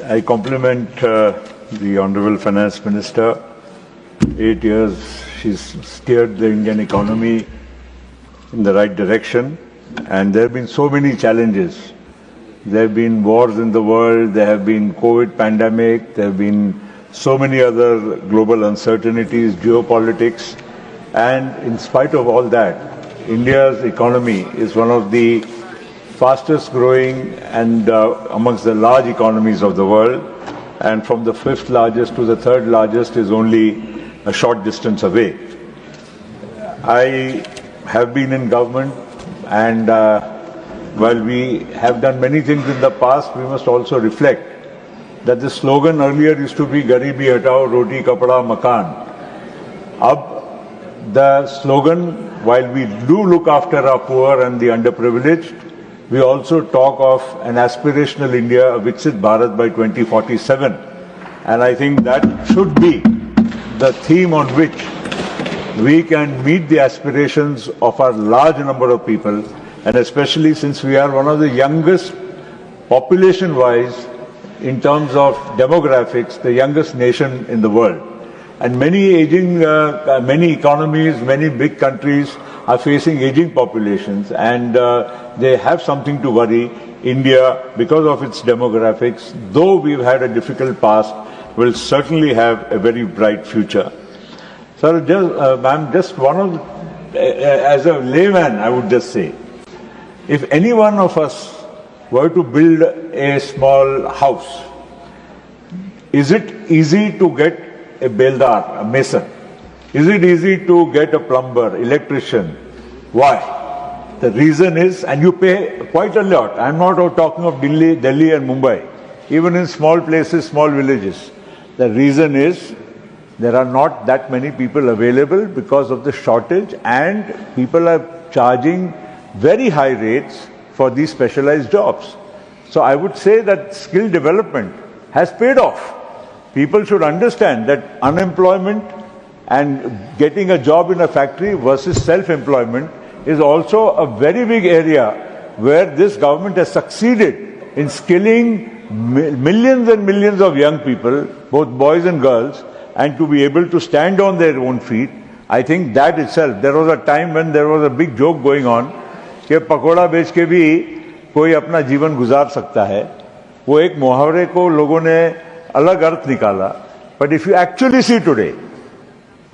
I compliment the Honorable Finance Minister. 8 years she's steered the Indian economy in the right direction, and there have been so many challenges. There have been wars in the world, there have been COVID pandemic, there have been so many other global uncertainties, geopolitics, and in spite of all that, India's economy is one of the fastest growing and amongst the large economies of the world, and from the 5th largest to the 3rd largest is only a short distance away. I have been in government, and while we have done many things in the past, we must also reflect that the slogan earlier used to be Garibi Hatao, Roti Kapda Makan. The slogan, while we do look after our poor and the underprivileged, we also talk of an aspirational India, a Viksit Bharat by 2047. And I think that should be the theme on which we can meet the aspirations of our large number of people, and especially since we are one of the youngest population-wise in terms of demographics, the youngest nation in the world. And many economies, many big countries are facing aging populations, and they have something to worry. India, because of its demographics, though we've had a difficult past, will certainly have a very bright future. So, ma'am, just as a layman, I would just say, if any one of us were to build a small house, is it easy to get a beldar, a mason? Is it easy to get a plumber, electrician? Why? The reason is, and you pay quite a lot. I'm not talking of Delhi and Mumbai, even in small places, small villages. The reason is there are not that many people available because of the shortage, and people are charging very high rates for these specialized jobs. So I would say that skill development has paid off. People should understand that unemployment and getting a job in a factory versus self-employment is also a very big area where this government has succeeded in skilling millions and millions of young people, both boys and girls, and to be able to stand on their own feet. I think that itself, there was a time when there was a big joke going on कि पकोड़ा बेच के भी कोई अपना जीवन गुजार सकता है. वो एक मुहावरे को लोगों ने अलग अर्थ निकाला. But if you actually see today,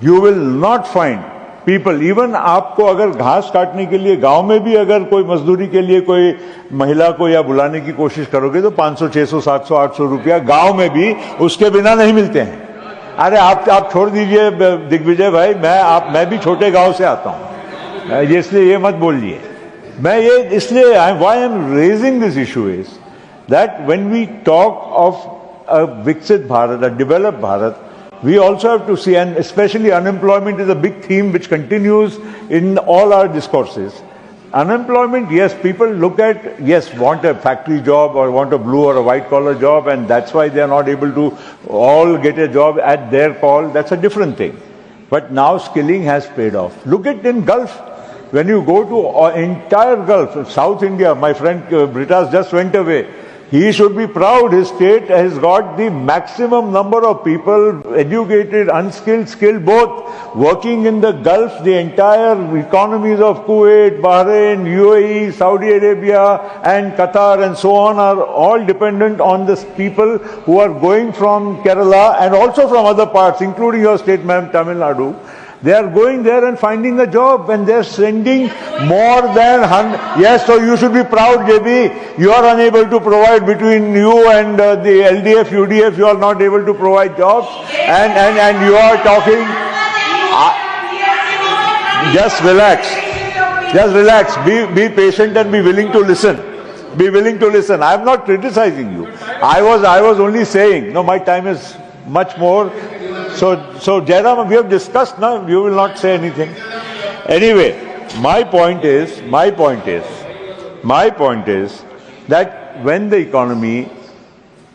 you will not find people, even आपको अगर घास काटने के लिए गांव में भी अगर कोई मजदूरी के लिए कोई महिला को या बुलाने की कोशिश करोगे तो 500, 600, 700, 800 रुपया गांव में भी उसके बिना नहीं मिलते हैं. अरे आप छोड़ दीजिए दिग्विजय भाई, मैं भी छोटे गांव से आता हूं, इसलिए ये मत बोलिए. मैं ये इसलिए why I'm raising this issue is that when we talk of a Viksit Bharat, a developed Bharat, we also have to see, and especially unemployment is a big theme which continues in all our discourses. Unemployment, yes, people look at, want a factory job or want a blue or a white collar job, and that's why they are not able to all get a job at their call. That's a different thing. But now skilling has paid off. Look at in Gulf. When you go to entire Gulf, South India, my friend Britas just went away. He should be proud. His state has got the maximum number of people, educated, unskilled, skilled, both working in the Gulf. The entire economies of Kuwait, Bahrain, UAE, Saudi Arabia, and Qatar, and so on, are all dependent on the people who are going from Kerala and also from other parts, including your state, ma'am, Tamil Nadu. They are going there and finding a job, and they are sending more than 100. Yes, so you should be proud, JB. You are unable to provide, between you and the LDF, UDF, you are not able to provide jobs, and you are talking. Just relax. Just relax. Be patient and be willing to listen. Be willing to listen. I am not criticizing you. I was only saying, no, my time is much more. So Jairam, we have discussed now, you will not say anything. Anyway, my point is that when the economy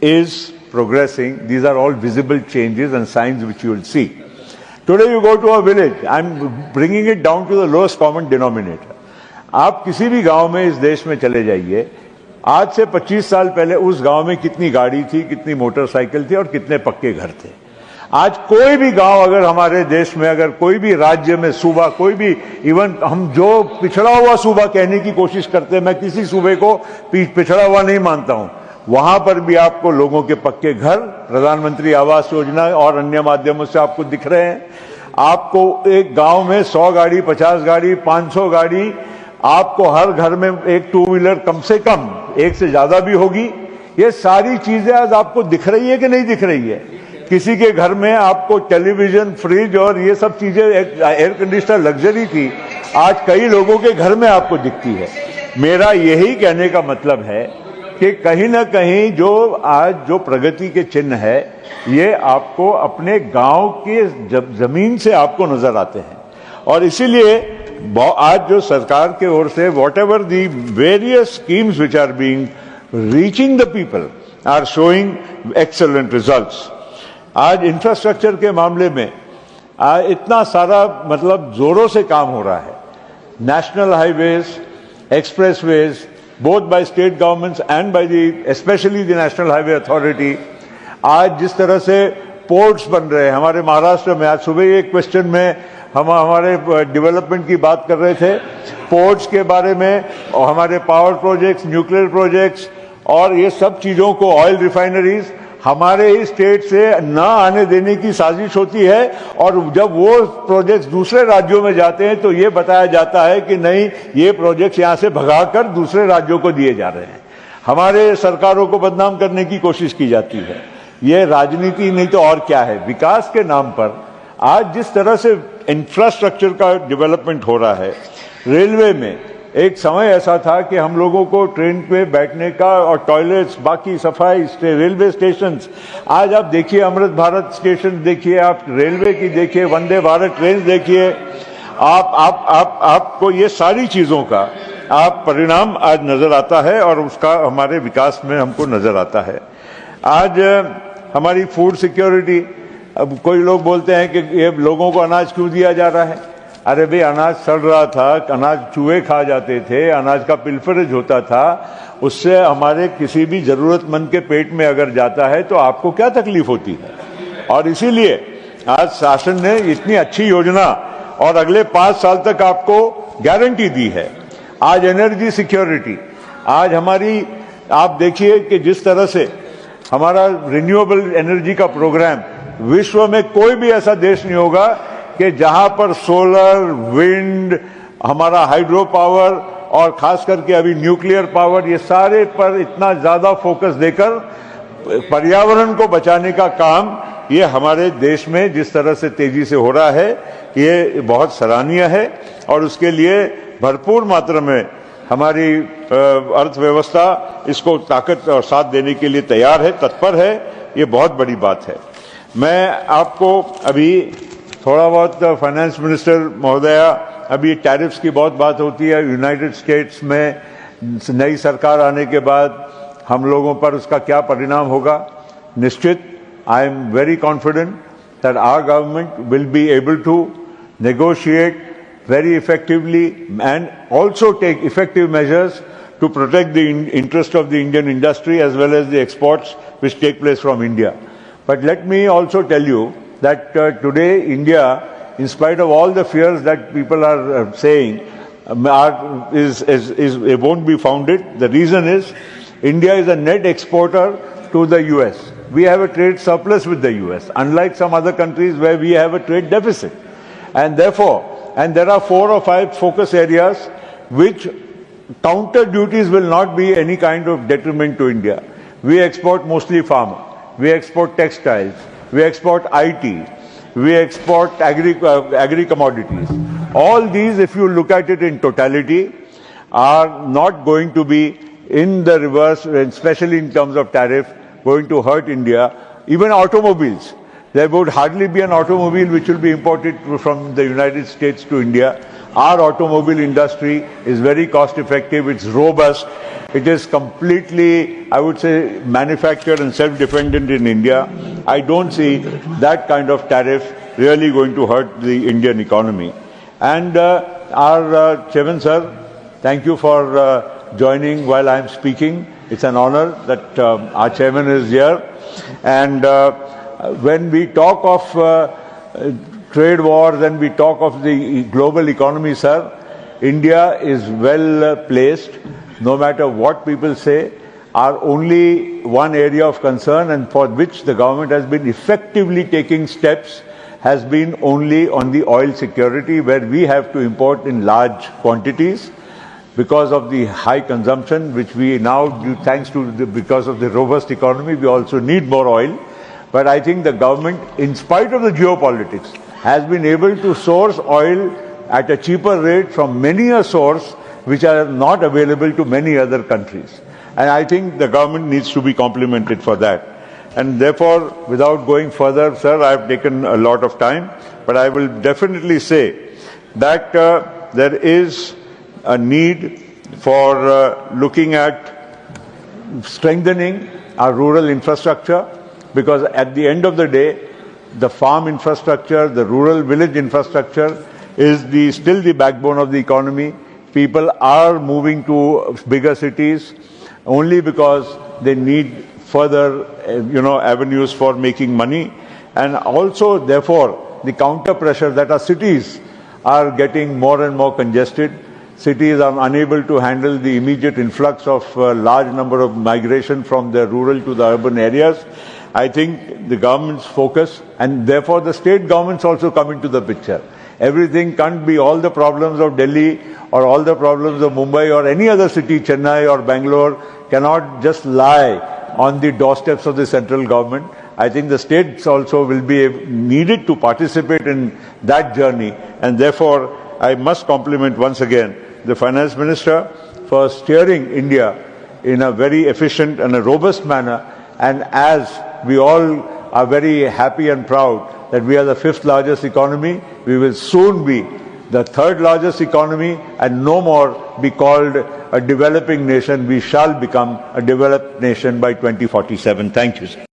is progressing, these are all visible changes and signs which you will see. Today you go to a village, I'm bringing it down to the lowest common denominator. आप किसी भी गांव में इस देश में चले जाइए, आज से 25 साल पहले उस गांव में कितनी गाड़ी थी, कितनी मोटरसाइकिल थी और कितने पक्के घर थे। आज कोई भी गांव अगर हमारे देश में, अगर कोई भी राज्य में, सूबा, कोई भी, इवन हम जो पिछड़ा हुआ सूबा कहने की कोशिश करते हैं, मैं किसी सूबे को पिछड़ा हुआ नहीं मानता हूं, वहां पर भी आपको लोगों के पक्के घर, प्रधानमंत्री आवास योजना और अन्य माध्यमों से आपको दिख रहे हैं। आपको एक गांव में 100 गाड़ी, 50 गाड़ी, 500 गाड़ी, आपको हर घर में एक 2 व्हीलर कम से कम, एक से ज्यादा भी होगी। ये सारी चीजें आज आपको दिख रही है कि नहीं दिख रही है? किसी के घर में आपको टेलीविजन, फ्रिज और ये सब चीजें, एयर कंडीशनर लग्जरी थी, आज कई लोगों के घर में आपको दिखती है। मेरा यही कहने का मतलब है कि कहीं ना कहीं जो आज जो प्रगति के चिन्ह है, ये आपको अपने गांव के जमीन से आपको नजर आते हैं। और इसीलिए आज जो सरकार के ओर से whatever the various schemes which are being reaching the people are showing excellent results. आज इंफ्रास्ट्रक्चर के मामले में इतना सारा मतलब जोरों से काम हो रहा है। National highways, expressways, both by state governments and by especially the National Highway Authority। आज जिस तरह से पोर्ट्स बन रहे हैं हमारे महाराष्ट्र में, आज सुबह एक क्वेश्चन में हम हमारे डेवलपमेंट की बात कर रहे थे, पोर्ट्स के बारे में, और हमारे पावर प्रोजेक्ट्स, न्यूक्लियर प्रोजेक्ट्स और ये सब चीजों को, ऑयल रिफाइनरीज हमारे ही स्टेट से न आने देने की साजिश होती है। और जब वो प्रोजेक्ट्स दूसरे राज्यों में जाते हैं तो ये बताया जाता है कि नहीं, ये प्रोजेक्ट्स यहां से भगाकर दूसरे राज्यों को दिए जा रहे हैं। हमारे सरकारों को बदनाम करने की कोशिश की जाती है। ये राजनीति नहीं तो और क्या है। विकास के नाम पर आज जिस तरह से इंफ्रास्ट्रक्चर का डेवलपमेंट हो रहा है, रेलवे में एक समय ऐसा था कि हम लोगों को ट्रेन पे बैठने का और टॉयलेट्स, बाकी सफाई, रेलवे स्टेशंस, आज आप देखिए अमृत भारत स्टेशन देखिए, आप रेलवे की देखिए, वंदे भारत ट्रेन देखिए, आपको ये सारी चीजों का आप परिणाम आज नजर आता है और उसका हमारे विकास में हमको नजर आता है। आज हमारी फूड सिक्योरिटी, अब कोई लोग बोलते हैं कि ये लोगों को अनाज क्यों दिया जा रहा है। अरे भाई, अनाज सड़ रहा था, अनाज चूहे खा जाते थे, अनाज का पिल्फरेज होता था, उससे हमारे किसी भी जरूरतमंद के पेट में अगर जाता है तो आपको क्या तकलीफ होती है। और इसीलिए आज शासन ने इतनी अच्छी योजना और अगले 5 साल तक आपको गारंटी दी है। आज एनर्जी सिक्योरिटी, आज हमारी, आप देखिए कि जिस तरह से हमारा रिन्यूएबल एनर्जी का प्रोग्राम, विश्व में कोई भी ऐसा देश नहीं होगा कि जहां पर सोलर, विंड, हमारा हाइड्रो पावर और खास करके अभी न्यूक्लियर पावर, ये सारे पर इतना ज्यादा फोकस देकर पर्यावरण को बचाने का काम ये हमारे देश में जिस तरह से तेजी से हो रहा है, ये बहुत सराहनीय है। और उसके लिए भरपूर मात्रा में हमारी अर्थव्यवस्था इसको ताकत और साथ देने के लिए तैयार है, तत्पर है। ये बहुत बड़ी बात है। मैं आपको अभी थोड़ा बहुत फाइनेंस मिनिस्टर महोदया, अभी टैरिफ्स की बहुत बात होती है। यूनाइटेड स्टेट्स में नई सरकार आने के बाद हम लोगों पर उसका क्या परिणाम होगा, निश्चित I am very confident that our government will be able to negotiate very effectively and also take effective measures to protect the interest of the Indian industry as well as the exports which take place from India. But let me also tell you that today India, in spite of all the fears that people are saying, it won't be founded. The reason is India is a net exporter to the US. We have a trade surplus with the US, unlike some other countries where we have a trade deficit. And therefore, there are 4 or 5 focus areas which counter duties will not be any kind of detriment to India. We export mostly pharma, we export textiles, we export IT, we export agri-commodities. All these, if you look at it in totality, are not going to be in the reverse, especially in terms of tariff, going to hurt India. Even automobiles. There would hardly be an automobile which will be imported from the United States to India. Our automobile industry is very cost effective, it's robust, it is completely, I would say, manufactured and self-dependent in India. I don't see that kind of tariff really going to hurt the Indian economy. And our Chairman sir, thank you for joining while I am speaking. It's an honor that our chairman is here. And when we talk of trade wars and we talk of the global economy, sir, India is well placed. No matter what people say, our only one area of concern, and for which the government has been effectively taking steps, has been only on the oil security, where we have to import in large quantities because of the high consumption, which we now do thanks to because of the robust economy. We also need more oil. But I think the government, in spite of the geopolitics, has been able to source oil at a cheaper rate from many a source which are not available to many other countries. And I think the government needs to be complimented for that. And therefore, without going further, sir, I have taken a lot of time, but I will definitely say that there is a need for looking at strengthening our rural infrastructure, because at the end of the day, the farm infrastructure, the rural village infrastructure is still the backbone of the economy. People are moving to bigger cities only because they need further, avenues for making money. And also, therefore, the counter pressure that our cities are getting more and more congested. Cities are unable to handle the immediate influx of a large number of migration from the rural to the urban areas. I think the government's focus, and therefore the state governments also come into the picture. Everything can't be all the problems of Delhi or all the problems of Mumbai or any other city, Chennai or Bangalore, cannot just lie on the doorsteps of the central government. I think the states also will be needed to participate in that journey. And therefore, I must compliment once again the Finance Minister for steering India in a very efficient and a robust manner. And as we all are very happy and proud that we are the 5th largest economy, we will soon be the 3rd largest economy and no more be called a developing nation. We shall become a developed nation by 2047. Thank you, sir.